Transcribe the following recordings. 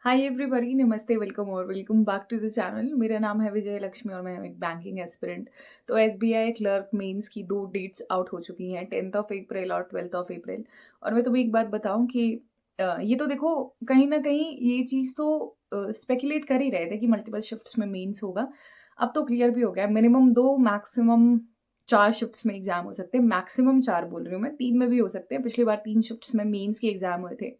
हाय everybody, नमस्ते, welcome और welcome back to the channel. मेरा नाम है विजय लक्ष्मी और मैं एक बैंकिंग एस्पिरेंट। तो एसबीआई क्लर्क मेंस की 2 डेट्स आउट हो चुकी हैं, 10th ऑफ अप्रैल और 12th ऑफ अप्रैल। और मैं तुम्हें एक बात बताऊं कि ये तो देखो, कहीं ना कहीं ये चीज़ तो स्पेकुलेट कर ही रहे थे कि मल्टीपल शिफ्ट्स में मेंस होगा। अब तो क्लियर भी हो गया, मिनिमम 2 मैक्सिमम 4 शिफ्ट्स में एग्जाम हो सकते हैं। मैक्सिमम 4 बोल रही हूँ मैं, 3 में भी हो सकते हैं। पिछली बार 3 शिफ्ट्स में मेंस के एग्जाम हुए थे।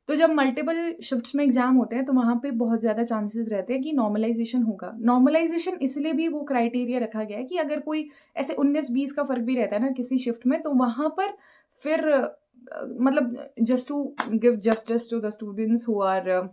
तो जब मल्टीपल शिफ्ट्स में एग्जाम होते हैं तो वहाँ पे बहुत ज़्यादा चांसेस रहते हैं कि नॉर्मलाइजेशन होगा। नॉर्मलाइजेशन इसलिए भी वो क्राइटेरिया रखा गया है कि अगर कोई ऐसे 19-20 का फर्क भी रहता है ना किसी शिफ्ट में, तो वहाँ पर फिर मतलब just to give justice to the students who are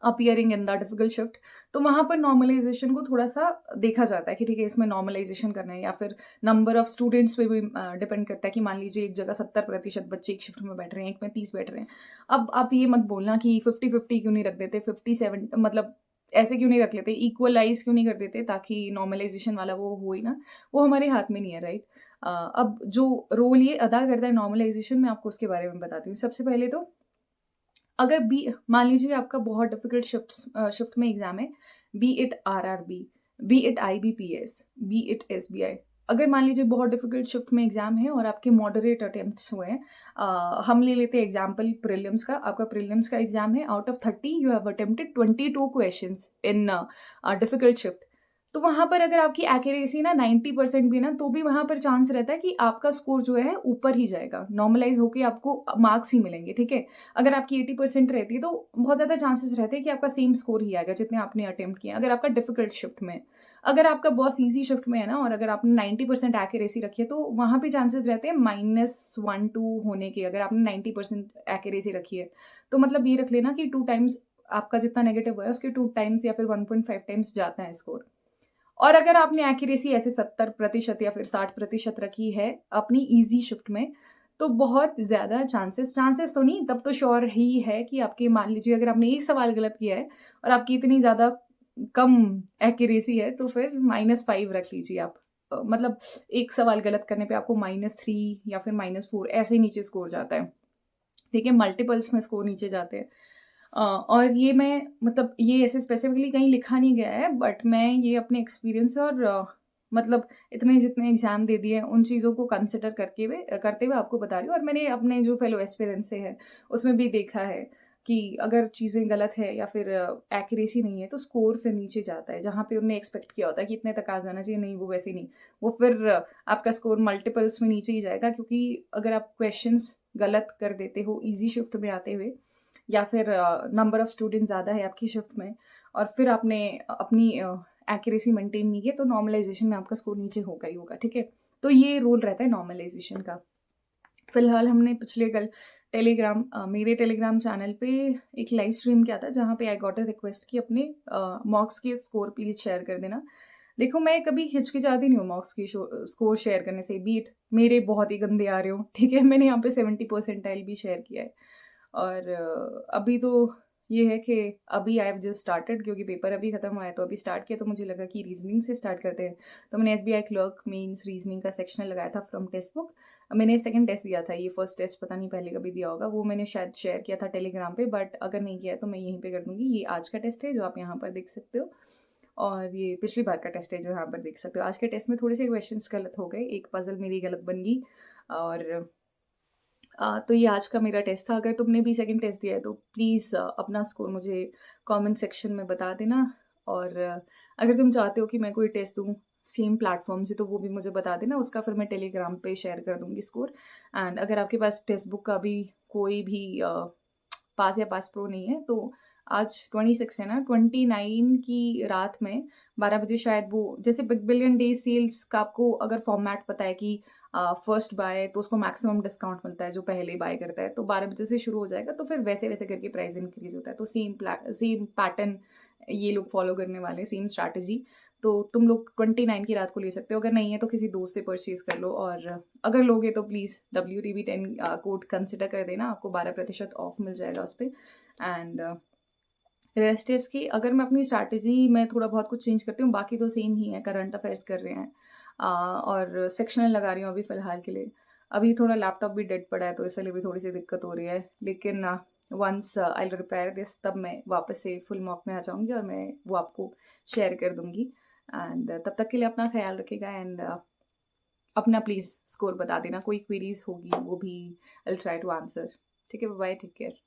appearing in the difficult shift, तो वहां पर नॉर्मलाइजेशन को थोड़ा सा देखा जाता है कि ठीक है, इसमें नॉर्मलाइजेशन करना है। या फिर नंबर ऑफ स्टूडेंट्स पे भी डिपेंड करता है कि मान लीजिए एक जगह 70% बच्चे एक शिफ्ट में बैठ रहे हैं, एक में 30 बैठ रहे हैं। अब आप ये मत बोलना कि 50-50 क्यों नहीं रख देते, 57 मतलब ऐसे क्यों नहीं रख लेते, इक्वलाइज क्यों नहीं कर देते, ताकि नॉर्मलाइजेशन वाला वो हो ही ना। वो हमारे हाथ में नहीं है, राइट। अब जो रोल ये अदा करता है नॉर्मलाइजेशन, मैं आपको उसके बारे में बताती हूँ। सबसे पहले तो अगर बी मान लीजिए आपका बहुत डिफिकल्ट शिफ्ट में एग्जाम है, B it RRB, B it IBPS, B it SBI. अगर मान लीजिए बहुत डिफिकल्ट शिफ्ट में एग्जाम है और आपके मॉडरेट अटेम्प्ट्स हुए हैं, हम ले लेते हैं एग्जाम्पल प्रीलिम्स का। आपका प्रीलिम्स का एग्जाम है, out of 30 you have attempted 22 questions in difficult shift. तो वहां पर अगर आपकी एक्यूरेसी ना 90% भी ना, तो भी वहां पर चांस रहता है कि आपका स्कोर जो है ऊपर ही जाएगा, नॉर्मलाइज होके आपको मार्क्स ही मिलेंगे, ठीक है। अगर आपकी 80% रहती है तो बहुत ज़्यादा चांसेस रहते हैं कि आपका सेम स्कोर ही आएगा जितने आपने अटेम्प्ट किए। अगर आपका डिफिकल्ट शिफ्ट में, अगर आपका बहुत ईजी शिफ्ट में है ना, और अगर आपने 90% एक्यूरेसी रखी है, तो वहाँ पे चांसेस रहते हैं -1-2 होने के। अगर आपने 90% एक्यूरेसी रखी है तो मतलब ये रख लेना कि 2 टाइम्स आपका जितना नेगेटिव हुआ है उसके 2 टाइम्स या फिर 1.5 टाइम्स जाता है स्कोर। और अगर आपने एक्यूरेसी ऐसे 70% या फिर 60% रखी है अपनी इजी शिफ्ट में, तो बहुत ज्यादा चांसेस चांसेस तो नहीं, तब तो श्योर ही है कि आपके, मान लीजिए अगर आपने एक सवाल गलत किया है और आपकी इतनी ज्यादा कम एक्यूरेसी है, तो फिर -5 रख लीजिए आप। मतलब एक सवाल गलत करने पे आपको -3 या फिर -4 ऐसे नीचे स्कोर जाता है, ठीक है। मल्टीपल्स में स्कोर नीचे जाते हैं। और ये मैं मतलब ये ऐसे स्पेसिफिकली कहीं लिखा नहीं गया है, बट मैं ये अपने एक्सपीरियंस और मतलब इतने जितने एग्जाम दे दिए उन चीज़ों को कंसिडर करते हुए आपको बता रही हूँ। और मैंने अपने जो फेलो एस्पिरेंट्स से है उसमें भी देखा है कि अगर चीज़ें गलत है या फिर एक्यूरेसी नहीं है तो स्कोर फिर नीचे जाता है। जहाँ पे उन्होंने एक्सपेक्ट किया होता है कि इतने तक आ जाना चाहिए, नहीं वो वैसे नहीं, वो फिर आपका स्कोर मल्टीपल्स में नीचे ही जाएगा। क्योंकि अगर आप क्वेश्चंस गलत कर देते हो इजी शिफ्ट में आते हुए, या फिर नंबर ऑफ स्टूडेंट ज़्यादा है आपकी शिफ्ट में, और फिर आपने अपनी एक्यूरेसी मेंटेन नहीं की, तो नॉर्मलाइजेशन में आपका स्कोर नीचे होगा ही होगा, ठीक है। तो ये रोल रहता है नॉर्मलाइजेशन का। फिलहाल हमने पिछले कल मेरे टेलीग्राम चैनल पे एक लाइव स्ट्रीम किया था, जहाँ पे आई गॉट अ रिक्वेस्ट कि अपने मॉक्स के स्कोर प्लीज़ शेयर कर देना। देखो, मैं कभी हिचकिचाती नहीं हूँ मॉक्स की स्कोर शेयर करने से, बीट मेरे बहुत ही गंदे आ रहे हो, ठीक है। मैंने यहाँ पे 70% भी शेयर किया है। और अभी तो ये है कि अभी आई हैव जस्ट स्टार्टेड, क्योंकि पेपर अभी खत्म हुआ है तो अभी स्टार्ट किया। तो मुझे लगा कि रीजनिंग से स्टार्ट करते हैं। तो मैंने एसबीआई क्लर्क मेंस रीजनिंग का सेक्शनल लगाया था फ्रॉम टेक्स्ट बुक। मैंने सेकंड टेस्ट दिया था, ये फर्स्ट टेस्ट पता नहीं पहले कभी दिया होगा, वो मैंने शायद शेयर किया था टेलीग्राम पे, बट अगर नहीं किया है तो मैं यहीं पे कर दूंगी। ये आज का टेस्ट है जो आप यहाँ पर देख सकते हो, और ये पिछली बार का टेस्ट है जो यहाँ पर देख सकते हो। आज के टेस्ट में थोड़े से क्वेश्चंस गलत हो गए, एक पजल मेरी गलत बन गई। और तो ये आज का मेरा टेस्ट था। अगर तुमने भी सेकंड टेस्ट दिया है तो प्लीज़ अपना स्कोर मुझे कमेंट सेक्शन में बता देना। और अगर तुम चाहते हो कि मैं कोई टेस्ट दूँ सेम प्लेटफॉर्म से, तो वो भी मुझे बता देना, उसका फिर मैं टेलीग्राम पे शेयर कर दूँगी स्कोर। एंड अगर आपके पास टेक्स्ट बुक का भी कोई भी पास या पास प्रो नहीं है, तो आज 26 है ना, 29 की रात में 12 बजे शायद, वो जैसे बिग बिलियन डे सेल्स का आपको अगर फॉर्मेट पता है कि फर्स्ट बाय तो उसको मैक्सिमम डिस्काउंट मिलता है जो पहले बाय करता है, तो 12 बजे से शुरू हो जाएगा, तो फिर वैसे वैसे करके प्राइस इंक्रीज होता है। तो सेम पैटर्न ये लोग फॉलो करने वाले, सेम स्ट्रैटेजी। तो तुम लोग 29 की रात को ले सकते हो, अगर नहीं है तो किसी दोस्त से परचेज कर लो। और अगर लोगे तो प्लीज़ WTB10 कोड कंसिडर कर देना, आपको 12% ऑफ मिल जाएगा उस पर। एंड रेस्ट इज की अगर मैं अपनी स्ट्रैटेजी में थोड़ा बहुत कुछ चेंज करती हूँ, बाकी तो सेम ही है। करंट अफेयर्स कर रहे हैं और सेक्शनल लगा रही हूँ अभी फ़िलहाल के लिए। अभी थोड़ा लैपटॉप भी डेड पड़ा है तो इसलिए भी थोड़ी सी दिक्कत हो रही है, लेकिन once I will repair this, तब मैं वापस से फुल मॉक में आ जाऊँगी और मैं वो आपको शेयर कर दूँगी। एंड तब तक के लिए अपना ख़्याल रखिएगा एंड अपना प्लीज़ स्कोर बता देना, कोई क्वेरीज़ होगी वो भी I will try to answer. ठीक है, बाय बाय, टेक केयर।